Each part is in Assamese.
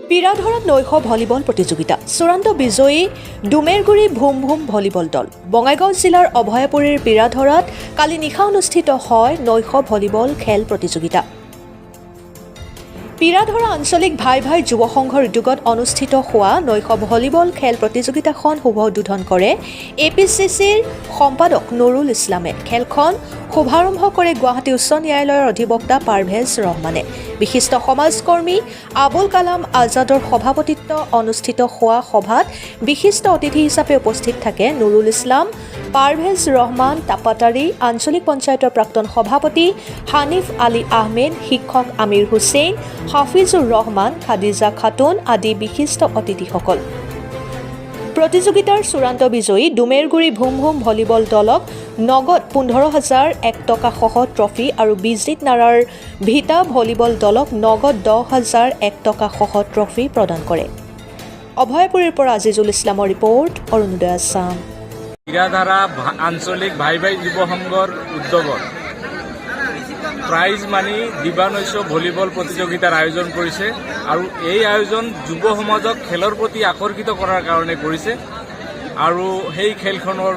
পিৰাধৰাত নৈশ ভলীবল প্ৰতিযোগিতা চূড়ান্ত বিজয়ী ডুমেৰগুৰি ভুম ভুম ভলীবল দল। বঙাইগাঁও জিলাৰ অভয়াপুৰীৰ পিৰাধৰাত কালি নিশা অনুষ্ঠিত হয় নৈশ ভলীবল খেল প্ৰতিযোগিতা। পিৰাধৰা আঞ্চলিক ভাই ভাই যুৱ সংঘৰ উদ্যোগত অনুষ্ঠিত হোৱা নৈশ ভলীবল খেল প্ৰতিযোগিতাখন শুভ উদ্বোধন কৰে APCCৰ সম্পাদক নুৰুল ইছলামে। খেলখন শুভাৰম্ভ কৰে গুৱাহাটী উচ্চ ন্যায়ালয়ৰ অধিবক্তা পাৰভেজ ৰহমানে। বিশিষ্ট সমাজকৰ্মী আবুল কালাম আজাদৰ সভাপতিত্ব অনুষ্ঠিত হোৱা সভাত বিশিষ্ট অতিথি হিচাপে উপস্থিত থাকে নুৰুল ইছলাম, পাৰভেজ ৰহমান তাপাতাৰী, আঞ্চলিক পঞ্চায়তৰ প্ৰাক্তন সভাপতি হানিফ আলী আহমেদ, শিক্ষক আমিৰ হুছেইন, হাফিজুৰ ৰহমান, খাদিজা খাতুন আদি বিশিষ্ট অতিথিসকল। প্ৰতিযোগিতাৰ চূড়ান্ত বিজয়ী ডুমেৰগুৰি ভুম ভুম ভলীবল দলক নগদ 15,001 টকা সহ ট্ৰফি আৰু বিজিত নাৰাৰ ভিটা ভলীবল দলক নগদ 10,001 টকা সহ ট্ৰফি প্ৰদান কৰে। অভয়াপুৰীৰ পৰা আজিজুল ইছলামৰ ৰিপৰ্ট, অৰুণোদয় আছাম। পিৰাধাৰা আঞ্চলিক ভাই ভাই যুৱ সংঘৰ উদ্যোগত প্ৰাইজ মানি দিবানৈশ ভলীবল প্ৰতিযোগিতাৰ আয়োজন কৰিছে আৰু এই আয়োজন যুৱ সমাজক খেলৰ প্ৰতি আকৰ্ষিত কৰাৰ কাৰণে কৰিছে আৰু সেই খেলখনৰ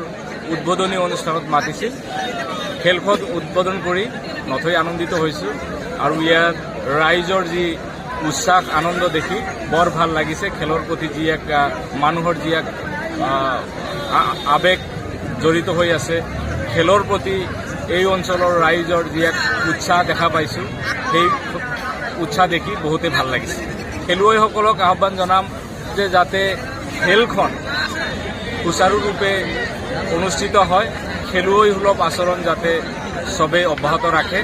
উদ্বোধনী অনুষ্ঠানত মাতিছিল। খেলখন উদ্বোধন কৰি নথৈ আনন্দিত হৈছোঁ আৰু ইয়াত ৰাইজৰ যি উৎসাহ আনন্দ দেখি বৰ ভাল লাগিছে। খেলৰ প্ৰতি যি এক মানুহৰ যি এক আৱেগ জড়িত হৈ আছে, খেলৰ প্ৰতি এই অঞ্চলৰ ৰাইজৰ যি এক উৎসাহ দেখা পাইছোঁ, সেই উৎসাহ দেখি বহুতে ভাল লাগিছে। খেলুৱৈসকলক আহ্বান জনাম যে যাতে খেলখন সুচাৰুৰূপে অনুষ্ঠিত হয়, খেলুৱৈসুলভ আচৰণ যাতে চবেই অব্যাহত ৰাখে,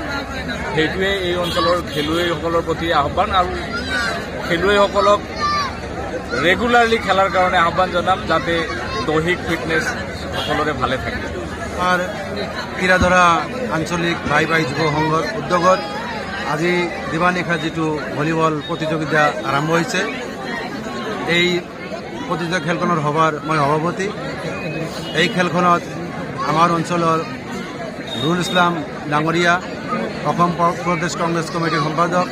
সেইটোৱে এই অঞ্চলৰ খেলুৱৈসকলৰ প্ৰতি আহ্বান আৰু খেলুৱৈসকলক ৰেগুলাৰলি খেলাৰ কাৰণে আহ্বান জনাম যাতে দৈহিক ফিটনেছ সকলোৰে ভালে থাকে। আৰ পিৰাধৰা আঞ্চলিক ভাই ভাই যুৱ সংঘৰ উদ্যোগত আজি দিবানিশা যিটো ভলীবল প্ৰতিযোগিতা আৰম্ভ হৈছে, এই প্ৰতিযোগিতা খেলখনৰ সভাৰ মই সভাপতি। এই খেলখনত আমাৰ অঞ্চলৰ নুৰুল ইছলাম ডাঙৰীয়া, অসম প্ৰদেশ কংগ্ৰেছ কমিটিৰ সম্পাদক,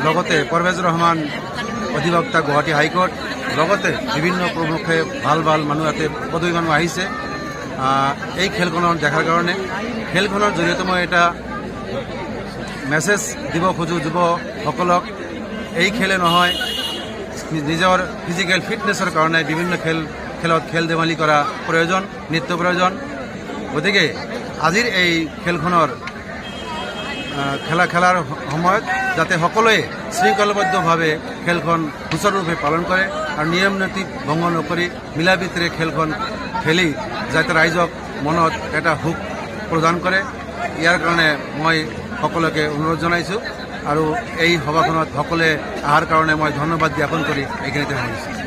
লগতে পাৰভেজ ৰহমান অধিবক্তা গুৱাহাটী হাইকোৰ্ট, লগতে বিভিন্ন প্ৰমুখে ভাল ভাল মানুহ ইয়াতে পদবী মানুহ আহিছে এই খেলখনৰ দেখাৰ কাৰণে। খেলখনৰ জৰিয়তে মই এটা মেছেজ দিব খোজোঁ যুৱসকলক, এই খেলে নহয়, নিজৰ ফিজিকেল ফিটনেছৰ কাৰণে বিভিন্ন খেলত খেল ধেমালি কৰা প্ৰয়োজন, নিত্য প্ৰয়োজন। গতিকে আজিৰ এই খেলখনৰ খেলাৰ সময়ত যাতে সকলোৱে শৃংখলাবদ্ধভাৱে খেলখন সুচাৰুৰূপে পালন কৰে আৰু নিয়ম নীতি ভংগ নকৰি মিলাপ্ৰীতিৰে খেলখন খেলি যাতে ৰাইজক মনত এটা সুখ প্ৰদান কৰে, ইয়াৰ কাৰণে মই সকলোকে অনুৰোধ জনাইছোঁ আৰু এই সভাখনত সকলোৱে অহাৰ কাৰণে মই ধন্যবাদ জ্ঞাপন কৰি এইখিনিতে সামৰিছোঁ।